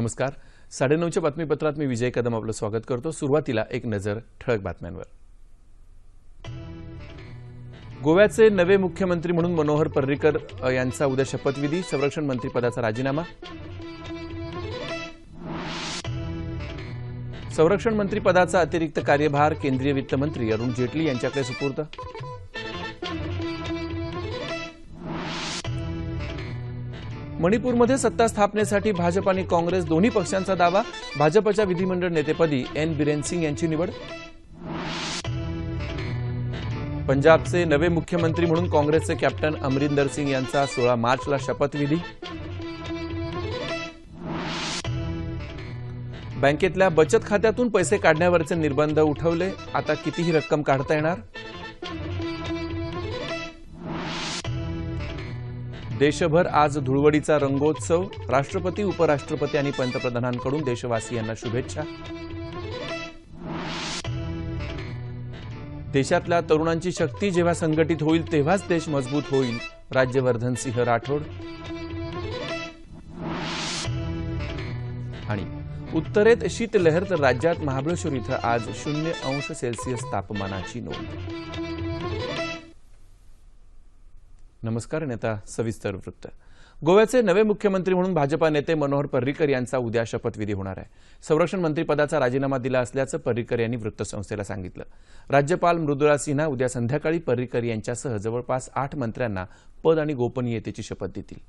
नमस्कार. 9:30च्या बातमीपत्रात मी विजय कदम आपलं स्वागत करतो. सुरुवातीला एक नजर ठळक बातम्यांवर. गोव्याचे नवे मुख्यमंत्री म्हणून मनोहर पर्रीकर यांचा उद्या शपथविधी. संरक्षण मंत्रिपदाचा राजीनामा. संरक्षण मंत्रिपदाचा अतिरिक्त कार्यभार केंद्रीय वित्त मंत्री अरुण जेटली यांच्याकडे सुपूर्द. मणिपूरमध्ये सत्ता स्थापनेसाठी भाजप आणि काँग्रेस दोन्ही पक्षांचा दावा. भाजपच्या विधिमंडळ नेतेपदी एन बिरेन सिंग यांची निवड. पंजाबचे नवे मुख्यमंत्री म्हणून काँग्रेसचे कॅप्टन अमरिंदर सिंग यांचा 16 मार्चला शपथविधी. बँकेतल्या बचत खात्यातून पैसे काढण्यावरचे निर्बंध उठवले. आता कितीही रक्कम काढता येणार. देशभर आज धुळवडीचा रंगोत्सव. राष्ट्रपती, उपराष्ट्रपती आणि पंतप्रधानांकडून देशवासियांना शुभेच्छा. देशातल्या तरुणांची शक्ती जेव्हा संघटित होईल तेव्हाच देश मजबूत होईल. राज्यवर्धन सिंह राठोड. आणि उत्तरेत शीतलहर तर राज्यात महाबळेश्वर इथं आज 0°C तापमानाची नोंद. नमस्कार. नेता सविस्तर वृत्त. गोव्याचे नवे मुख्यमंत्री म्हणून भाजपा नेते मनोहर पर्रीकर यांचा उद्या शपथविधी होणार आहे. संरक्षण मंत्रिपदाचा राजीनामा दिला असल्याचं पर्रीकर यांनी वृत्तसंस्थेला सांगितलं. राज्यपाल मृदुला सिन्हा उद्या संध्याकाळी पर्रीकर यांच्यासह जवळपास 8 मंत्र्यांना पद आणि गोपनीयतेची शपथ देतील.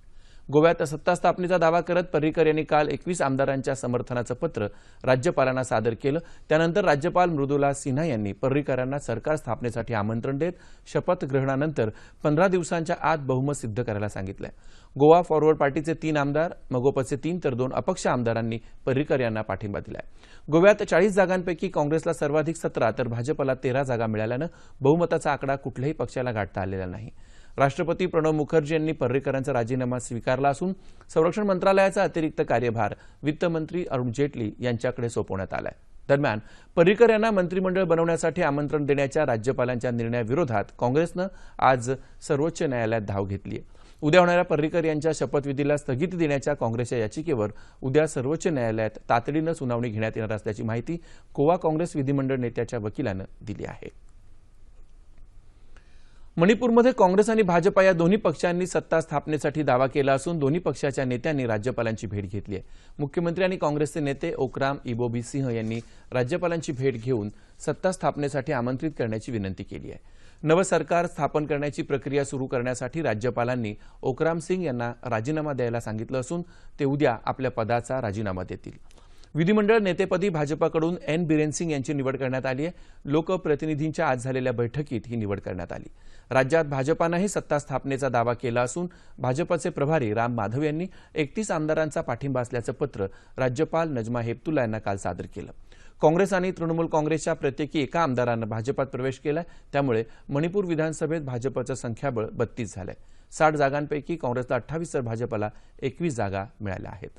गोव्यात सत्ता स्थापनेचा दावा करत पर्रीकर यांनी काल 21 आमदारांच्या समर्थनाचं पत्र राज्यपालांना सादर केलं. त्यानंतर राज्यपाल मृदुला सिन्हा यांनी पर्रीकरांना सरकार स्थापनेसाठी आमंत्रण देत शपथ ग्रहणानंतर 15 दिवसांच्या आत बहुमत सिद्ध करायला सांगितलंय. गोवा फॉरवर्ड पार्टीचे 3 आमदार, मगोपचे 3 तर 2 अपक्ष आमदारांनी पर्रीकर यांना पाठिंबा दिलाय. गोव्यात 40 जागांपैकी काँग्रेसला सर्वाधिक 17 तर भाजपला 13 जागा मिळाल्यानं बहुमताचा आकडा कुठल्याही पक्षाला गाठता आलेला नाही. राष्ट्रपती प्रणव मुखर्जी यांनी पर्रीकरांचा राजीनामा स्वीकारला असून संरक्षण मंत्रालयाचा अतिरिक्त कार्यभार वित्तमंत्री अरुण जेटली यांच्याकडे सोपवण्यात आलाय. दरम्यान पर्रीकर यांना मंत्रिमंडळ बनवण्यासाठी आमंत्रण देण्याच्या राज्यपालांच्या निर्णयाविरोधात काँग्रेसनं आज सर्वोच्च न्यायालयात धाव घेतली आहे. उद्या होणाऱ्या पर्रीकर यांच्या शपथविधीला स्थगिती देण्याच्या काँग्रेसच्या याचिकेवर उद्या सर्वोच्च न्यायालयात तातडीनं सुनावणी घेण्यात येणार असल्याची माहिती गोवा काँग्रेस विधिमंडळ नेत्याच्या वकिलानं दिली आहे. मणिपूरमध्ये काँग्रेस आणि भाजपा या दोन्ही पक्षांनी सत्ता स्थापनेसाठी दावा केला असून दोन्ही पक्षाच्या नेत्यांनी राज्यपालांची भेट घेतली आहे. मुख्यमंत्री आणि काँग्रेसचे नेते ओक्राम इबोबी सिंह यांनी राज्यपालांची भेट घेऊन सत्ता स्थापनेसाठी आमंत्रित करण्याची विनंती केली आहे. नवं सरकार स्थापन करण्याची प्रक्रिया सुरू करण्यासाठी राज्यपालांनी ओक्राम सिंग यांना राजीनामा द्यायला सांगितलं असून ते उद्या आपल्या पदाचा राजीनामा देतील. विधिमंडळ नेतेपदी भाजपाकडून एन बिरेन सिंग यांची निवड करण्यात आली आहे. लोकप्रतिनिधींच्या आज झालेल्या बैठकीत ही निवड करण्यात आली. राज्यात भाजपानंही सत्ता स्थापनेचा दावा केला असून भाजपचे प्रभारी राम माधव यांनी 31 आमदारांचा पाठिंबा असल्याचं पत्र राज्यपाल नजमा हेपतुल्ला यांना काल सादर केलं. काँग्रेस आणि तृणमूल काँग्रेसच्या प्रत्येकी एका आमदारानं भाजपात प्रवेश केलाय. त्यामुळे मणिपूर विधानसभेत भाजपचं संख्याबळ 32 झालंय. 60 जागांपैकी काँग्रेसला 28 तर भाजपला 21 जागा मिळाल्या आहेत.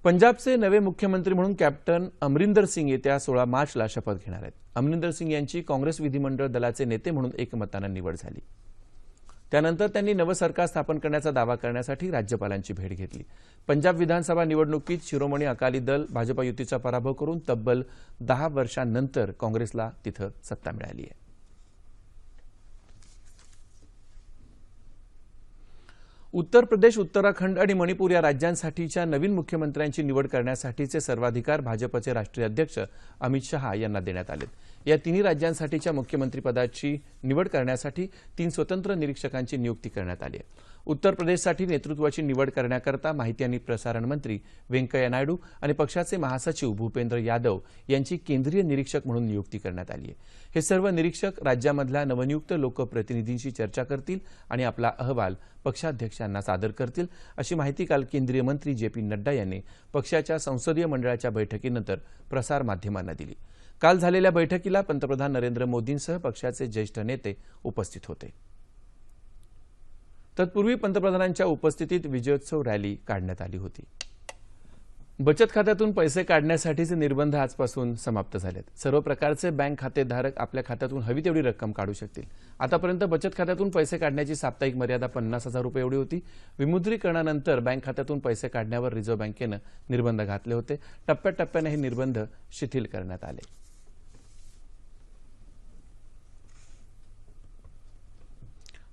पंजाबचे नवे मुख्यमंत्री म्हणून कॅप्टन अमरिंदर सिंग येत्या 16 मार्चला शपथ घेणार आहेत. अमरिंदर सिंग यांची काँग्रेस विधिमंडळ दलाचे नेते म्हणून एकमतानं निवड झाली. त्यानंतर त्यांनी नवं सरकार स्थापन करण्याचा दावा करण्यासाठी राज्यपालांची भेट घेतली. पंजाब विधानसभा निवडणुकीत शिरोमणी अकाली दल भाजपा युतीचा पराभव करून तब्बल 10 वर्षांनंतर काँग्रेसला तिथं सत्ता मिळाली आहे. उत्तर प्रदेश, उत्तराखंड आणि मणिपूर या राज्यांसाठीच्या नवीन मुख्यमंत्र्यांची निवड करण्यासाठीचे सर्वाधिकार भाजपचे राष्ट्रीय अध्यक्ष अमित शहा यांना देण्यात आले. या तिन्ही राज्यांसाठीच्या मुख्यमंत्रीपदाची निवड करण्यासाठी 3 स्वतंत्र निरीक्षकांची नियुक्ती करण्यात आली आहे. उत्तर प्रदेशसाठी नेतृत्वाची निवड करण्याकरता माहिती आणि प्रसारण मंत्री व्यंकय्या नायडू आणि पक्षाचे महासचिव भूपेंद्र यादव यांची केंद्रीय निरीक्षक म्हणून नियुक्ती करण्यात आली आहे. हे सर्व निरीक्षक राज्यामधल्या नवनियुक्त लोकप्रतिनिधींशी चर्चा करतील आणि आपला अहवाल पक्षाध्यक्षांना सादर करतील, अशी माहिती काल केंद्रीय मंत्री जे.पी. नड्डा यांनी पक्षाच्या संसदीय मंडळाच्या बैठकीनंतर प्रसारमाध्यमांना दिली. काल झालेल्या बैठकीला पंतप्रधान नरेंद्र मोदींसह पक्षाचे ज्येष्ठ नेते उपस्थित होते. तत्पूर्वी पंतप्रधानांच्या उपस्थितीत विजयोत्सव रॅली काढण्यात आली होती. बचत खात्यातून पैसे काढण्यासाठीचे निर्बंध आजपासून समाप्त झालेत. सर्व प्रकारचे बँक खातेधारक आपल्या खात्यातून हवी तेवढी रक्कम काढू शकतील. आतापर्यंत बचत खात्यातून पैसे काढण्याची साप्ताहिक मर्यादा 50,000 रुपये एवढी होती. विमुद्रीकरणानंतर बँक खात्यातून पैसे काढण्यावर रिझर्व्ह बँकेनं निर्बंध घातले होते. टप्प्याटप्प्याने हे निर्बंध शिथिल करण्यात आले.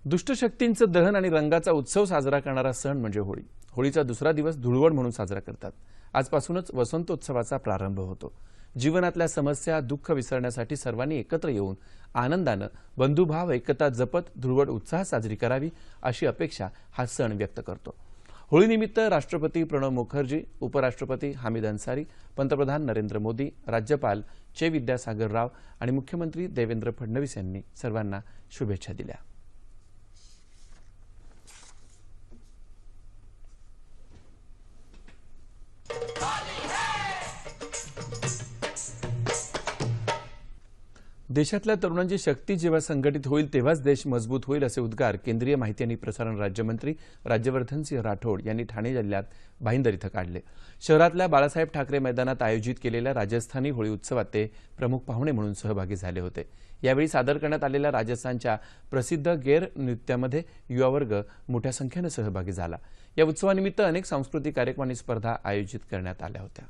दुष्ट शक्तींचं दहन आणि रंगाचा उत्सव साजरा करणारा सण म्हणजे होळी. होळीचा दुसरा दिवस धुळवड म्हणून साजरा करतात. आजपासूनच वसंतोत्सवाचा प्रारंभ होतो. जीवनातल्या समस्या, दुःख विसरण्यासाठी सर्वांनी एकत्र येऊन आनंदानं बंधुभाव, एकता जपत धुळवड उत्साहात साजरी करावी अशी अपेक्षा हा सण व्यक्त करतो. होळीनिमित्त राष्ट्रपती प्रणव मुखर्जी, उपराष्ट्रपती हामिद अन्सारी, पंतप्रधान नरेंद्र मोदी, राज्यपाल चे विद्यासागर राव आणि मुख्यमंत्री देवेंद्र फडणवीस यांनी सर्वांना शुभेच्छा दिल्या. देशातल्या तरुणांची शक्ती जेव्हा संघटित होईल तेव्हाच देश मजबूत होईल असे उद्गार केंद्रीय माहिती आणि प्रसारण राज्यमंत्री राज्यवर्धन सिंह राठोड यांनी ठाणे जिल्ह्यात भाईंदर इथं काढले. शहरातल्या बाळासाहेब ठाकरे मैदानात आयोजित केलेल्या राजस्थानी होळी उत्सवात ते प्रमुख पाहुणे म्हणून सहभागी झाले होते. यावेळी सादर करण्यात आलेल्या राजस्थानच्या प्रसिद्ध गेर नृत्यामध्ये युवा वर्ग मोठ्या संख्येने सहभागी झाला. या उत्सवानिमित्त अनेक सांस्कृतिक कार्यक्रम आणि स्पर्धा आयोजित करण्यात आल्या होत्या.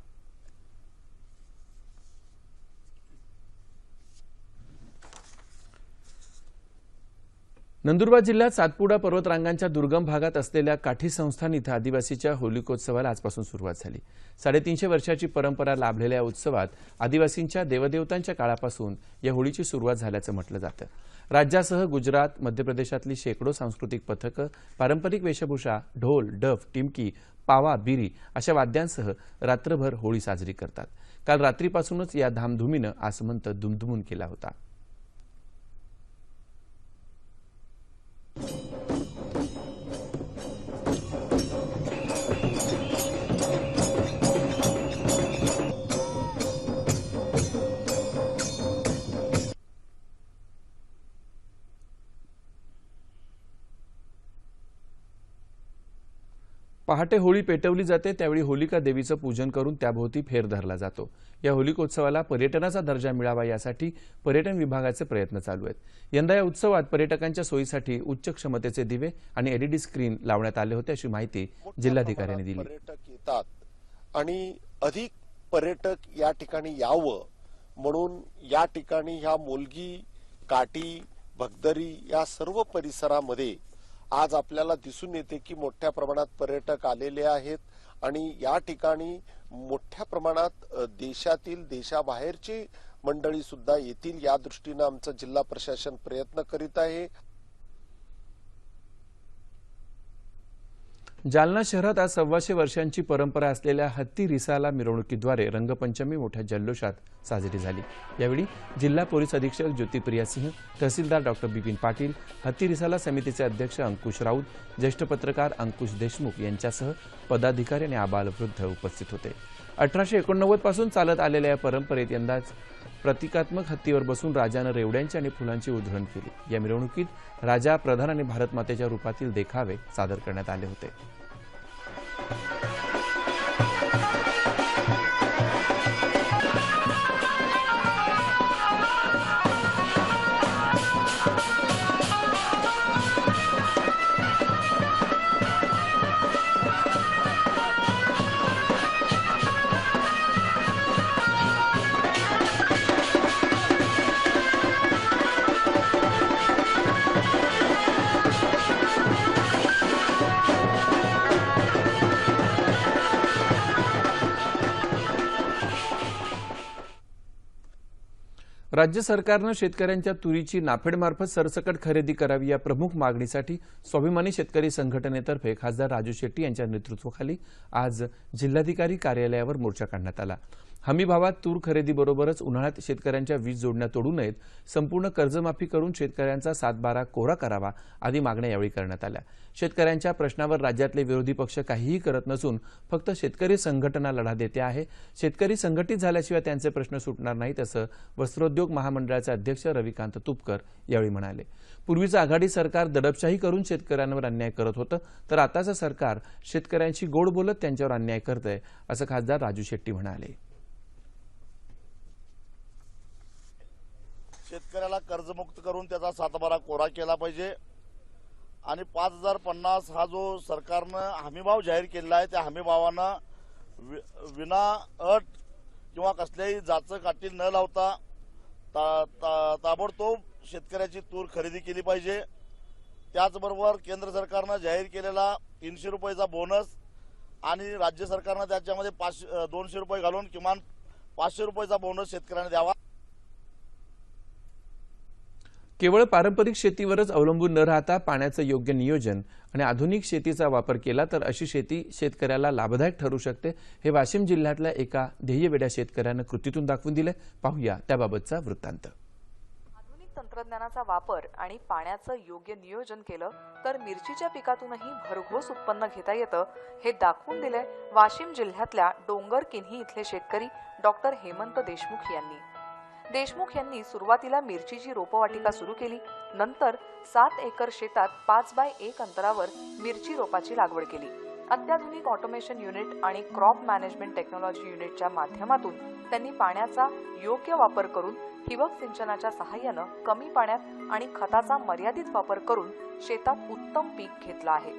नंदुरबार जिल्ह्यात सातपुडा पर्वतरांगांच्या दुर्गम भागात असलेल्या काठी संस्थान इथं आदिवासीच्या होलिकोत्सवाला आजपासून सुरुवात झाली. 350 वर्षाची परंपरा लाभलेल्या या उत्सवात आदिवासींच्या देवदेवतांच्या काळापासून या होळीची सुरुवात झाल्याचं म्हटलं जातं. राज्यासह गुजरात, मध्य प्रदेशातली शेकडो सांस्कृतिक पथकं पारंपरिक वेशभूषा, ढोल, डफ, टिमकी, पावा, बिरी अशा वाद्यांसह रात्रभर होळी साजरी करतात. काल रात्रीपासूनच या धामधुमीनं आसमंत दुमदुमून केला होता. पहाटे होळी पेटवली जाते. त्यावेळी होलिका देवीचं पूजन करून त्याभोवती फेर धरला जातो. या होलिकोत्सवाला पर्यटनाचा दर्जा मिळावा यासाठी पर्यटन विभागाचे प्रयत्न चालू आहेत. यंदा या उत्सवात पर्यटकांच्या सोयीसाठी उच्च क्षमतेचे दिवे आणि एलईडी स्क्रीन लावण्यात आले होते अशी माहिती जिल्हाधिकाऱ्यांनी दिली. पर्यटक येतात आणि अधिक पर्यटक या ठिकाणी यावं म्हणून या ठिकाणी ह्या मोलगी, काटी, भगदरी या सर्व परिसरामध्ये आज आपल्याला दिसून येते की मोठ्या प्रमाणात पर्यटक आलेले आहेत आणि या ठिकाणी मोठ्या प्रमाणात देशातील, देशाबाहेरची मंडळी सुद्धा येतील या दृष्टीने आमचं जिल्हा प्रशासन प्रयत्न करीत आहे. जालना शहरात आज 125 वर्षांची परंपरा असलेल्या हत्ती रिसाला मिरवणुकीद्वारे रंगपंचमी मोठ्या जल्लोषात साजरी झाली. यावेळी जिल्हा पोलीस अधीक्षक ज्योतिप्रिया सिंह, तहसीलदार डॉ. बिपिन पाटील, हत्ती रिसाला समितीचे अध्यक्ष अंकुश राऊत, ज्येष्ठ पत्रकार अंकुश देशमुख यांच्यासह पदाधिकारी आणि आबालवृद्ध उपस्थित होते. 1889 पासून चालत आलेल्या या परंपरेत यंदाच प्रतिकात्मक हत्तीवर बसून राजानं रेवड्यांची आणि फुलांची उधळण केली. या मिरवणुकीत राजा, प्रधान आणि भारत मातेच्या रूपातील देखावे सादर करण्यात आले होते. राज्य सरकारनं शेतकऱ्यांच्या तुरीची नाफेडमार्फत सरसकट खरेदी करावी या प्रमुख मागणीसाठी स्वाभिमानी शेतकरी संघटनेतर्फे खासदार राजू शेट्टी यांच्या नेतृत्वाखाली आज जिल्हाधिकारी कार्यालयावर मोर्चा काढण्यात आला. हमीभावात तूर खरेदीबरोबरच उन्हाळ्यात शेतकऱ्यांच्या वीज जोडण्या तोडू नयेत, संपूर्ण कर्जमाफी करून शेतकऱ्यांचा 7/12 कोरा करावा आदी मागण्या यावेळी करण्यात आल्या। शेतकऱ्यांच्या प्रश्नावर राज्यातले विरोधी पक्ष काहीही करत नसून फक्त शेतकरी संघटना लढा देते आहे। शेतकरी संघटित झाल्याशिवाय त्यांचे प्रश्न सुटणार नाहीत असं वस्त्रोद्योग महामंडळाचे अध्यक्ष रविकांत तुपकर यावेळी म्हणाले। पूर्वीचं आघाडी सरकार दडपशाही करून शेतकऱ्यांवर अन्याय करत होतं, तर आताचं सरकार शेतकऱ्यांशी गोड बोलत त्यांच्यावर अन्याय करतंय असं खासदार राजू शेट्टी म्हणाले। शेतकऱ्याला कर्जमुक्त करून त्याचा 7/12 कोरा केला पाहिजे आणि 5050 हा जो सरकारनं हमीभाव जाहीर केलेला आहे त्या हमीभावानं विना अट किंवा कसल्याही जाचकाठी न लावता ताबडतोब शेतकऱ्याची तूर खरेदी केली पाहिजे। त्याचबरोबर केंद्र सरकारनं जाहीर केलेला 300 रुपयाचा बोनस आणि राज्य सरकारनं त्याच्यामध्ये 200 रुपये घालून किमान 500 रुपयाचा बोनस शेतकऱ्यांना द्यावा। केवळ पारंपरिक शेतीवरच अवलंबून न राहता पाण्याचं योग्य नियोजन आणि आधुनिक शेतीचा वापर केला तर अशी शेती शेतकऱ्याला लाभदायक ठरू शकते, हे वाशिम जिल्ह्यातल्या एका ध्येयवेड्या शेतकऱ्यानं कृतीतून दाखवून दिले। पाहूया त्याबाबतचा वृत्तांत। आधुनिक तंत्रज्ञानाचा वापर आणि पाण्याचं योग्य नियोजन केलं तर मिरचीच्या पिकातूनही भरघोस उत्पन्न घेता येतं, हे दाखवून दिले वाशिम जिल्ह्यातल्या डोंगर किन्ही इथले शेतकरी डॉक्टर हेमंत देशमुख यांनी। देशमुख यांनी सुरुवातीला मिरचीची रोपवाटिका सुरू केली, नंतर 7 एकर शेतात 5x1 अंतरावर मिरची रोपाची लागवड केली। अत्याधुनिक ऑटोमेशन युनिट आणि क्रॉप मॅनेजमेंट टेक्नॉलॉजी युनिटच्या माध्यमातून त्यांनी पाण्याचा योग्य वापर करून ठिबक सिंचनाच्या सहाय्यानं कमी पाण्यात आणि खताचा मर्यादित वापर करून शेतात उत्तम पीक घेतलं आहे।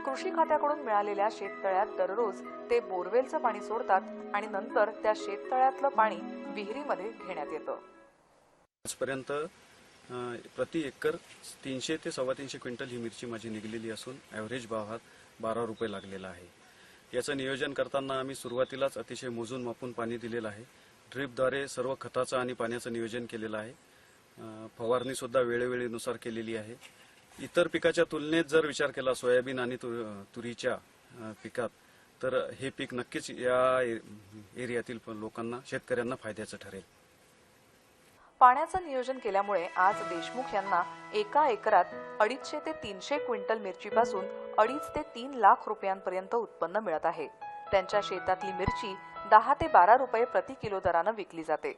कृषी खात्याकडून मिळालेल्या शेततळ्यात दररोज ते बोरवेलचं पाणी सोडतात आणि नंतर त्या शेततळ्यातलं पाणी विहिरीमध्ये घेण्यात येतं। आजपर्यंत प्रति एकर 300 ते 350 क्विंटल ही मिरची माझी निघलेली असून ॲव्हरेज भाव हा 12 रुपये लागलेला आहे। याचं नियोजन करताना आम्ही सुरुवातीलाच अतिशय मोजून मापून पाणी दिलेलं आहे। ड्रिपद्वारे सर्व खताचं आणि पाण्याचं नियोजन केलेलं आहे। फवारणी सुद्धा वेळेवेळेनुसार केलेली आहे। इतर पिकाच्या तुलनेत जर विचार केला सोयाबीन आणि तुरीच्या पिकात तर हे पीक नक्कीच या एरियातील लोकांना शेतकऱ्यांना फायद्याचं ठरेल। पाण्याचं नियोजन केल्यामुळे आज देशमुख यांना एका एकरात 250 ते 300 क्विंटल मिरचीपासून 2.5 ते 3 लाख रुपयांपर्यंत उत्पन्न मिळत आहे। त्यांच्या शेतातली मिरची 10 ते 12 रुपये प्रति किलो दरानं विकली जाते।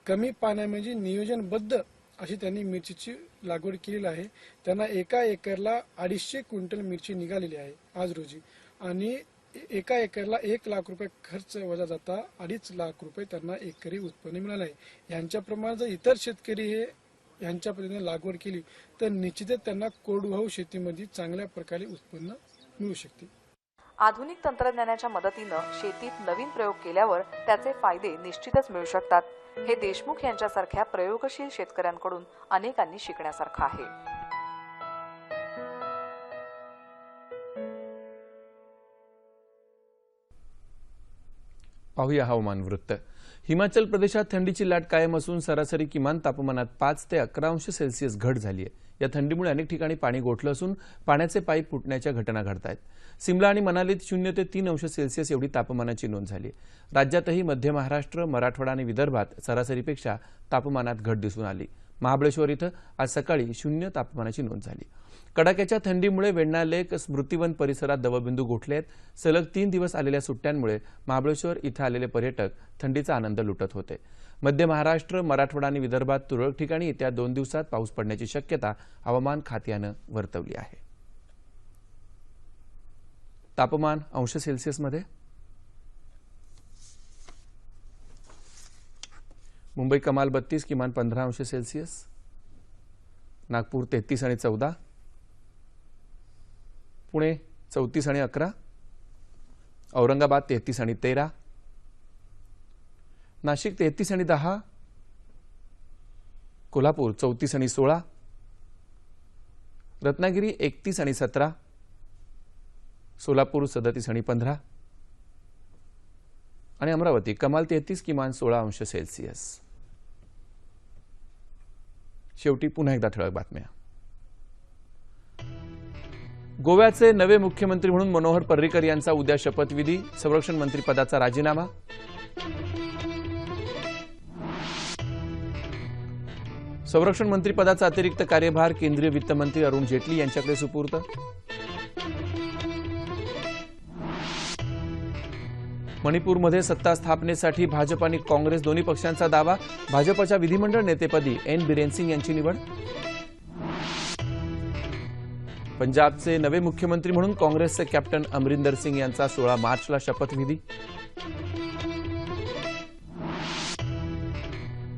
कमी पाण्यामध्ये नियोजनबद्ध अशी त्यांनी मिरचीची लागवड केलेली आहे। त्यांना एका एकरला 250 क्विंटल मिरची निघालेली आहे आज रोजी आणि एका एकरला 1 लाख रुपये खर्च वजा जाता 2.5 लाख रुपये त्यांना एकरी उत्पन्न मिळालं आहे। यांच्याप्रमाणे जर इतर शेतकरी हे यांच्या पद्धतीने लागवड केली तर निश्चितच त्यांना कोरडवाहू शेतीमध्ये चांगल्या प्रकारे उत्पन्न मिळू शकते। आधुनिक तंत्रज्ञानाच्या मदतीनं शेतीत नवीन प्रयोग केल्यावर त्याचे फायदे निश्चितच मिळू शकतात, हे देशमुख यांच्यासारख्या प्रयोगशील शेतकऱ्यांकडून अनेकांनी शिकण्यासारखं आहे। पाहूया हवामान वृत्त। हिमाचल प्रदेशात थंडीची लाट कायम असून सरासरी किमान तापमानात 5 ते 11 अंश सेल्सिअस घट झाली आहे। या थंडीमुळे अनेक ठिकाणी पाणी गोठलं असून पाण्याचे पाईप फुटण्याच्या घटना घडत आहेत। सिमला आणि मनालीत 0 ते 3 अंश सेल्सिअस एवढी तापमानाची नोंद झाली। राज्यातही मध्य महाराष्ट्र, मराठवाडा आणि विदर्भात सरासरीपेक्षा तापमानात घट दिसून आली। महाबळेश्वर इथं आज सकाळी 0 तापमानाची नोंद झाली। कडाक्याच्या थंडीमुळे वेण्णा लेक, स्मृतिवन परिसरात दवबिंदू गोठले आहेत। सलग 3 दिवस आलेल्या सुट्ट्यांमुळे महाबळेश्वर इथं आलेले पर्यटक थंडीचा आनंद लुटत होते। मध्य महाराष्ट्र, मराठवाडा आणि विदर्भात तुरळक ठिकाणी येत्या 2 दिवसात पाऊस पडण्याची शक्यता हवामान खात्यानं वर्तवली आहे। तापमान अंश सेल्सिअसमध्ये मुंबई कमाल 32, किमान 15 अंश सेल्सिअस, नागपूर 33 आणि 14, पुणे 34 आणि 11, औरंगाबाद 33 आणि 13, नाशिक 33 आणि 10, कोल्हापूर 34 आणि 16, रत्नागिरी 31 आणि 17, सोलापूर 37 आणि 15 आणि अमरावती कमाल 33, किमान 16 अंश सेल्सिअस। शेवटी पुन्हा एकदा ठळक बातम्या। गोव्याचे नवे मुख्यमंत्री म्हणून मनोहर पर्रीकर यांचा उद्या शपथविधी, संरक्षण मंत्रिपदाचा राजीनामा। संरक्षण मंत्रिपदाचा अतिरिक्त कार्यभार केंद्रीय वित्तमंत्री अरुण जेटली यांच्याकडे सुपूर्त. मणिपूरमध्ये सत्ता स्थापनेसाठी भाजप आणि काँग्रेस दोन्ही पक्षांचा दावा. भाजपच्या विधिमंडळ नेतेपदी एन बिरेन सिंग यांची निवड. पंजाबचे नवे मुख्यमंत्री म्हणून काँग्रेसचे कॅप्टन अमरिंदर सिंग यांचा 16 मार्चला शपथविधी.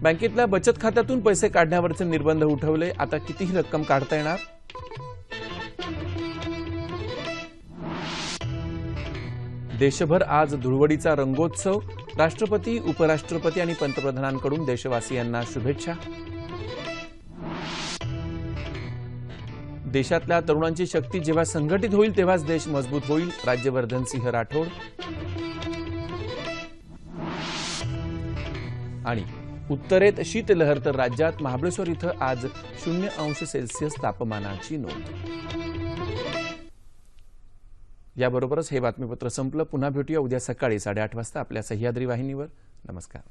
बँकेतल्या बचत खात्यातून पैसे काढण्यावरचे निर्बंध उठवले. आता कितीही रक्कम काढता येणार. देशभर आज धुळवडीचा रंगोत्सव. राष्ट्रपती, उपराष्ट्रपती आणि पंतप्रधानांकडून देशवासियांना शुभेच्छा. देशातल्या तरुणांची शक्ती जेव्हा संघटित होईल तेव्हाच देश मजबूत होईल. राज्यवर्धन सिंह राठोड. आणि उत्तरेत शीतलहर तर राज्यात महाबळेश्वर इथं आज 0°C तापमानाची नोंद. याबरोबरच हे बातमीपत्र संपलं. पुन्हा भेटूया उद्या सकाळी 8:30 वाजता आपल्या सह्याद्री वाहिनीवर. नमस्कार.